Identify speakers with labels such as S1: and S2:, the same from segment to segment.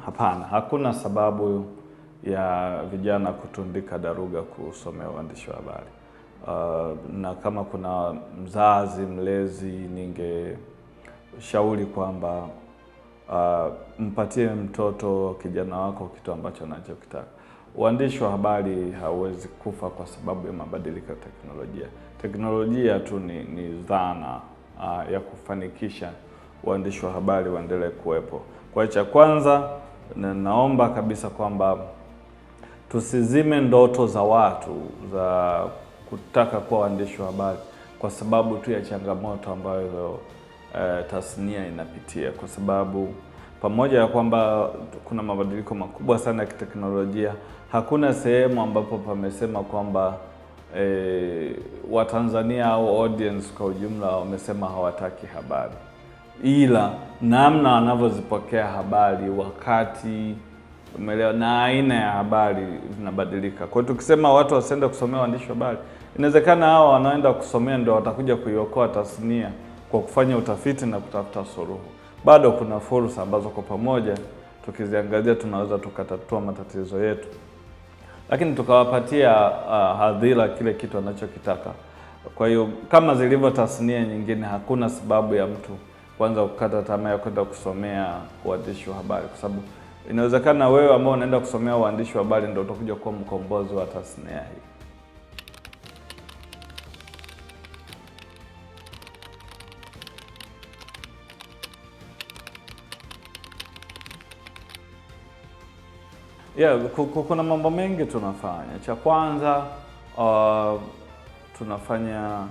S1: Hapana, hakuna sababu ya vijana kutundika daruga kusomea uandishi wa habari. Na kama kuna mzazi mlezi, ningeshauri kwamba mpatie mtoto, kijana wako kitu ambacho anachokitaka. Uandishi wa habari hauwezi kufa kwa sababu ya mabadiliko ya teknolojia. Teknolojia tu ni dhana ya kufanikisha uandishi wa habari uendelee kuwepo. Kwa cha kwanza, naomba kabisa kwamba tusizime ndoto za watu za kutaka kuwa waandishi wa habari kwa sababu tu ya changamoto ambayo tasnia inapitia, kwa sababu pamoja ya kwamba kuna mabadiliko makubwa sana ya kiteknolojia, hakuna sehemu ambapo pamesema kwamba Watanzania au audience kwa ujumla wamesema hawataki habari, ila namna wanavyozipokea habari, wakati umeelewa, na aina ya habari zinabadilika. Kwa hiyo tukisema watu wasiende kusomea uandishi wa habari, inawezekana hao wanaoenda kusomea ndio watakuja kuiokoa tasnia kwa kufanya utafiti na kutafuta suluhu. Bado kuna fursa ambazo kwa pamoja tukiziangalia tunaweza tukatatua matatizo yetu, lakini tukawapatia hadhira kile kitu anachokitaka. Kwa hiyo kama zilivyo tasnia nyingine, hakuna sababu ya mtu kwanza kukata tamaa ya kwenda kusomea uandishi wa habari, kwa sababu inawezekana wewe ambao unaenda kusomea uandishi wa habari ndio utakuja kuwa mkombozi wa tasnia hii. Kuna mambo mengi tunafanya. Cha kwanza, tunafanya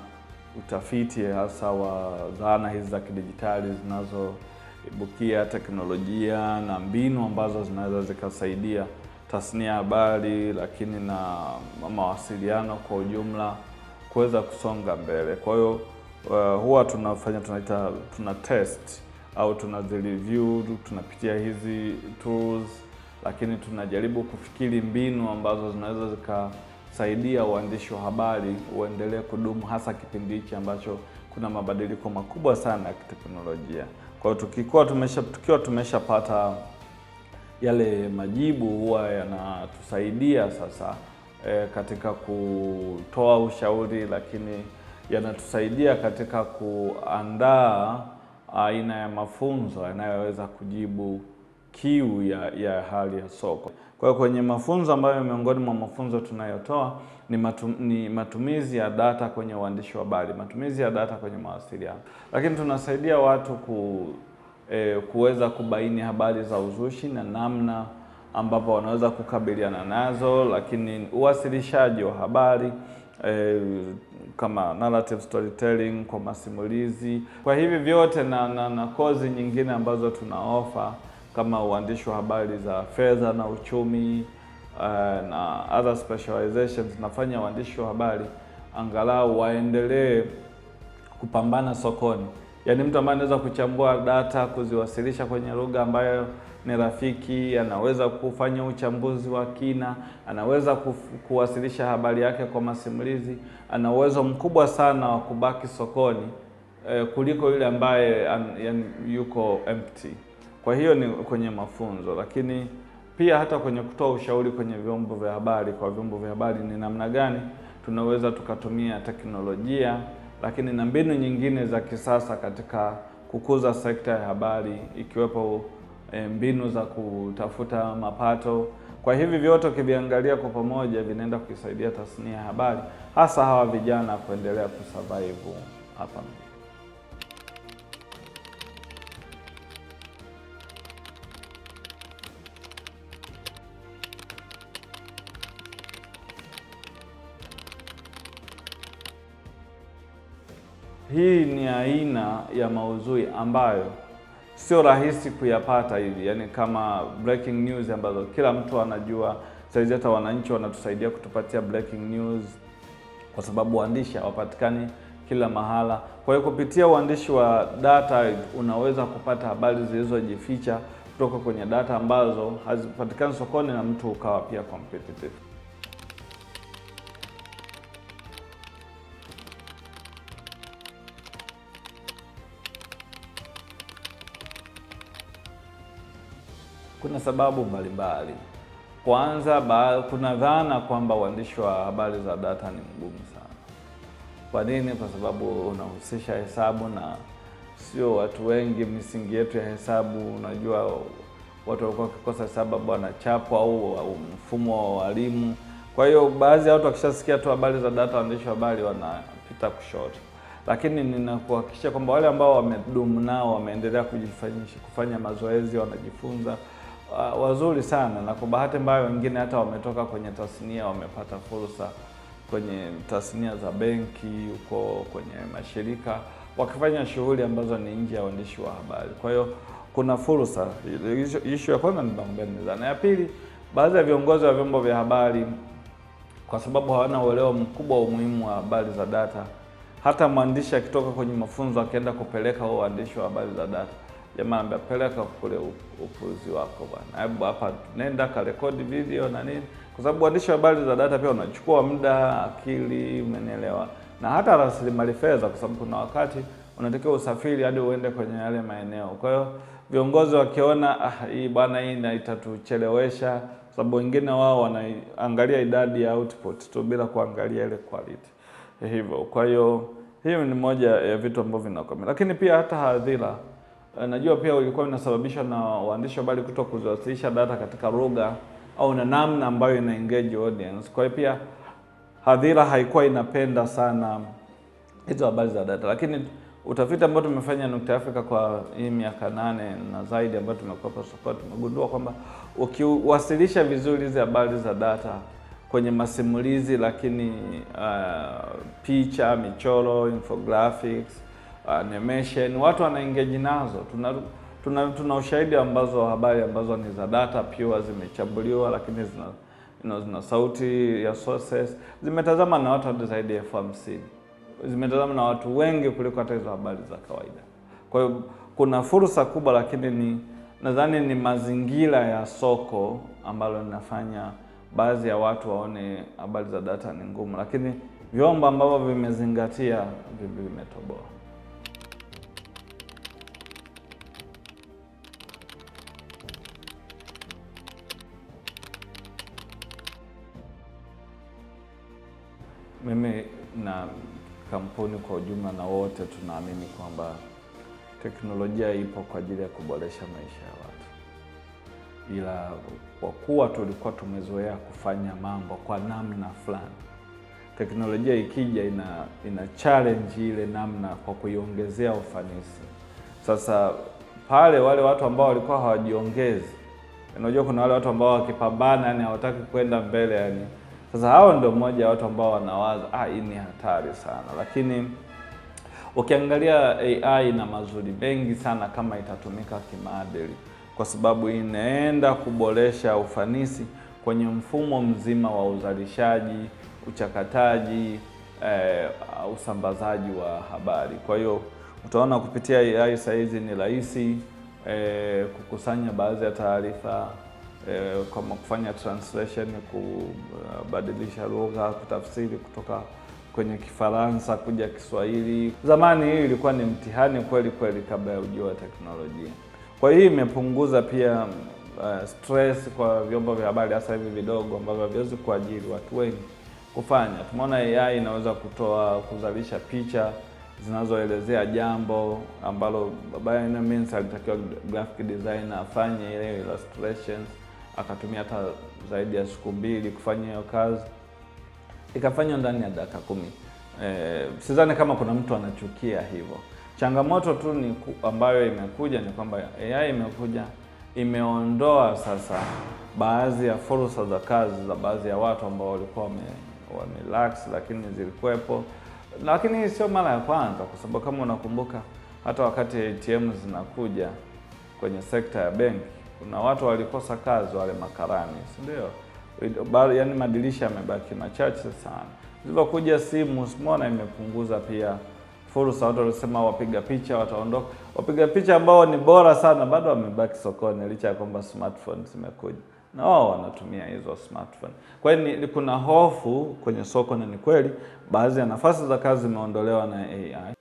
S1: utafiti hasa wa dhana hizi za kidijitali zinazoibukia, teknolojia na mbinu ambazo zinaweza zikasaidia tasnia ya habari, lakini na mawasiliano kwa ujumla kuweza kusonga mbele. Kwa hiyo huwa tuna test au review, tunapitia hizi tools, lakini tunajaribu kufikiri mbinu ambazo zinaweza zikasaidia uandishi wa habari uendelee kudumu, hasa kipindi hiki ambacho kuna mabadiliko makubwa sana ya kiteknolojia. Kwa hiyo tukiwa tumeshapata yale majibu, huwa yanatusaidia sasa katika kutoa ushauri, lakini yanatusaidia katika kuandaa aina ya mafunzo yanayoweza kujibu kiu ya hali ya soko. Kwa hiyo kwenye mafunzo ambayo miongoni mwa mafunzo tunayotoa ni matumizi ya data kwenye uandishi wa habari, matumizi ya data kwenye mawasiliano. Lakini tunasaidia watu kuweza kubaini habari za uzushi na namna ambapo wanaweza kukabiliana nazo, lakini uwasilishaji wa habari kama narrative storytelling kwa masimulizi. Kwa hivi vyote na kozi nyingine ambazo tunaofa kama uandishi wa habari za fedha na uchumi na other specializations, nafanya uandishi wa habari angalau waendelee kupambana sokoni. Yaani mtu ambaye anaweza kuchambua data, kuziwasilisha kwenye lugha ambayo ni rafiki, anaweza kufanya uchambuzi wa kina, anaweza kuwasilisha habari yake kwa masimulizi, ana uwezo mkubwa sana wa kubaki sokoni kuliko yule ambaye yuko empty. Kwa hiyo ni kwenye mafunzo, lakini pia hata kwenye kutoa ushauri kwenye vyombo vya habari, kwa vyombo vya habari ni namna gani tunaweza tukatumia teknolojia, lakini na mbinu nyingine za kisasa katika kukuza sekta ya habari, ikiwepo mbinu za kutafuta mapato. Kwa hivi vyote ukiviangalia kwa pamoja vinaenda kuisaidia tasnia ya habari, hasa hawa vijana kuendelea kusurvive hapa. Hii ni aina ya maudhui ambayo sio rahisi kuyapata hivi, yani kama breaking news ambazo kila mtu anajua. Sasa hata wananchi wanatusaidia kutupatia breaking news kwa sababu waandishi hawapatikani kila mahala. Kwa hiyo kupitia uandishi wa data unaweza kupata habari zilizojificha kutoka kwenye data ambazo hazipatikani sokoni, na mtu ukawa pia competitive. Kuna sababu mbalimbali. Kwanza, kuna dhana kwamba uandishi wa habari za data ni mgumu sana. Kwa nini? Kwa sababu unahusisha hesabu na sio watu wengi. Misingi yetu ya hesabu, unajua watu walikuwa wakikosa hesabu wanachapwa au mfumo wa walimu. Kwa hiyo baadhi ya watu wakishasikia tu habari za data, waandishi wa habari wanapita kushoto. Lakini ninakuhakikisha kwamba wale ambao wamedumu nao, wameendelea kufanya mazoezi, wanajifunza wazuri sana, na kwa bahati mbaya wengine hata wametoka kwenye tasnia, wamepata fursa kwenye tasnia za benki, huko kwenye mashirika, wakifanya shughuli ambazo ni nje ya uandishi wa habari. Kwa hiyo kuna fursa. Issue ya kwanza ni dhana. Ya pili, baadhi ya viongozi wa vyombo vya habari, kwa sababu hawana uelewa mkubwa wa umuhimu wa habari za data, hata mwandishi akitoka kwenye mafunzo akaenda kupeleka huo uandishi wa habari za data, jamaa amepeleka kule upuzi wako bwana, hebu hapa nenda karekodi video na nini, kwa sababu uandishi wa habari za data pia unachukua muda, akili, umenielewa, na hata rasilimali fedha, kwa sababu kuna wakati unatakiwa usafiri hadi uende kwenye yale maeneo. Kwa hiyo viongozi wakiona hii bwana, hii itatuchelewesha, sababu wengine wao wanaangalia idadi ya output tu bila kuangalia ile quality. Hivyo, kwa hiyo hiyo ni moja ya vitu ambavyo vinakomea. Lakini pia hata hadhira, najua pia ilikuwa inasababishwa na waandishi wa habari kuto kuziwasilisha data katika lugha au na namna ambayo ina engage audience. Kwa hiyo pia hadhira haikuwa inapenda sana hizo habari za data. Lakini utafiti ambao tumefanya Nukta Africa kwa hii miaka 8 na zaidi ambayo tumekuwa support, tumegundua kwamba ukiwasilisha vizuri hizo habari za data kwenye masimulizi, lakini picha, michoro, infographics, animation, watu wana engage nazo. Tuna ushahidi ambazo habari ambazo ni za data pure, zimechambuliwa, lakini zina sauti ya sources, zimetazama na watu zaidi ya 50,000, zimetazama na watu wengi kuliko hata hizo habari za kawaida. Kwa hiyo kuna fursa kubwa, lakini nadhani ni mazingira ya soko ambalo linafanya baadhi ya watu waone habari za data ni ngumu, lakini vyombo ambavyo vimezingatia vimetoboa. Mimi na kampuni kwa ujumla na wote tunaamini kwamba teknolojia ipo kwa ajili ya kuboresha maisha ya watu, ila kwa kuwa tulikuwa tumezoea kufanya mambo kwa namna fulani, teknolojia ikija ina challenge ile namna kwa kuiongezea ufanisi. Sasa pale wale watu ambao walikuwa hawajiongezi, unajua kuna wale watu ambao wakipambana, yani hawataki kwenda mbele, yani sasa hao ndio mmoja wa watu ambao wanawaza hii ni hatari sana. Lakini ukiangalia AI na mazuri mengi sana kama itatumika kimaadili, kwa sababu inaenda kuboresha ufanisi kwenye mfumo mzima wa uzalishaji, uchakataji, usambazaji wa habari. Kwa hiyo utaona kupitia AI saizi ni rahisi kukusanya baadhi ya taarifa, kama kufanya translation, kubadilisha lugha, kutafsiri kutoka kwenye Kifaransa kuja Kiswahili. Zamani hii ilikuwa ni mtihani kweli kweli kabla ya ujio wa teknolojia. Kwa hiyo imepunguza pia stress kwa vyombo vya habari, hasa hivi vidogo ambavyo haviwezi kuajiri watu wengi kufanya. Tumeona AI inaweza kuzalisha picha zinazoelezea jambo ambalo by any means alitakiwa graphic designer afanye ile illustrations, akatumia hata zaidi ya siku 2 kufanya hiyo kazi, ikafanywa ndani ya dakika 10. Sidhani kama kuna mtu anachukia hivyo. Changamoto tu ni ambayo imekuja ni kwamba AI imekuja imeondoa sasa baadhi ya fursa za kazi za baadhi ya watu ambao walikuwa relax, lakini zilikuwepo. Lakini sio mara ya kwanza, kwa sababu kama unakumbuka hata wakati ATM zinakuja kwenye sekta ya benki, kuna watu walikosa kazi, wale makarani, si ndio? Yaani madirisha yamebaki machache sana. Zilipokuja simu, umeona imepunguza pia fursa. Watu walisema wapiga picha wataondoka. Wapiga picha ambao ni bora sana bado wamebaki sokoni, licha ya kwamba smartphones zimekuja na wao wanatumia hizo smartphone. Kwa hiyo kuna hofu kwenye soko, na ni kweli baadhi ya nafasi za kazi zimeondolewa na AI.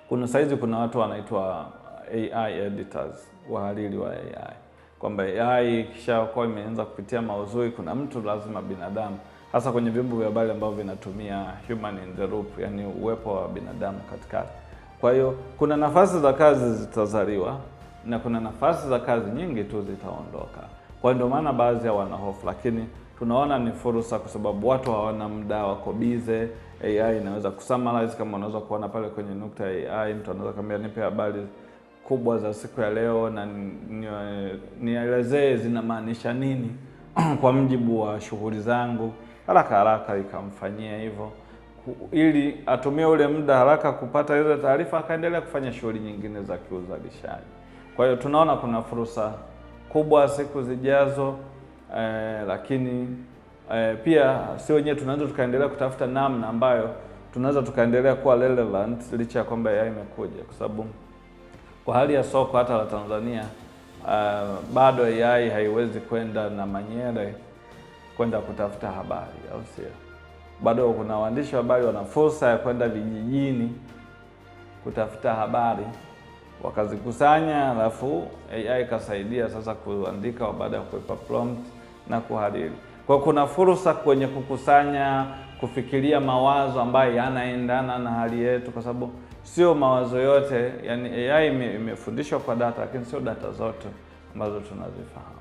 S1: kuna watu wanaitwa AI editors, wahariri wa AI, kwamba AI ikishakuwa imeanza kupitia maudhui, kuna mtu lazima binadamu, hasa kwenye vyombo vya habari ambavyo vinatumia human in the loop, yani uwepo wa binadamu katikati. Kwa hiyo kuna nafasi za kazi zitazaliwa na kuna nafasi za kazi nyingi tu zitaondoka. Kwa ndio maana baadhi ya wanahofu, lakini tunaona ni fursa kwa sababu watu hawana muda, wako busy. AI inaweza kusummarize, kama unaweza kuona pale kwenye nukta ya AI, mtu anaweza kambia nipe habari kubwa za siku ya leo na nielezee zinamaanisha nini kwa mjibu wa shughuli zangu, haraka ikamfanyia hivyo, ili atumie ule muda haraka kupata ile taarifa, akaendelea kufanya shughuli nyingine za kiuzalishaji. Kwa hiyo tunaona kuna fursa kubwa siku zijazo, lakini pia si wenyewe tunaweza tukaendelea kutafuta namna ambayo tunaweza tukaendelea kuwa relevant licha ya kwamba AI imekuja, kwa sababu kwa hali ya soko hata la Tanzania bado AI haiwezi kwenda na Manyere kwenda kutafuta habari, au sio? Bado kuna waandishi wa habari wana fursa ya kwenda vijijini kutafuta habari, wakazikusanya, alafu AI ikasaidia sasa kuandika baada ya kuipa prompt na kuhariri. Kwa kuna fursa kwenye kukusanya, kufikiria mawazo ambayo yanaendana na hali yetu, kwa sababu sio mawazo yote, yani AI imefundishwa kwa data, lakini sio data zote ambazo tunazifahamu.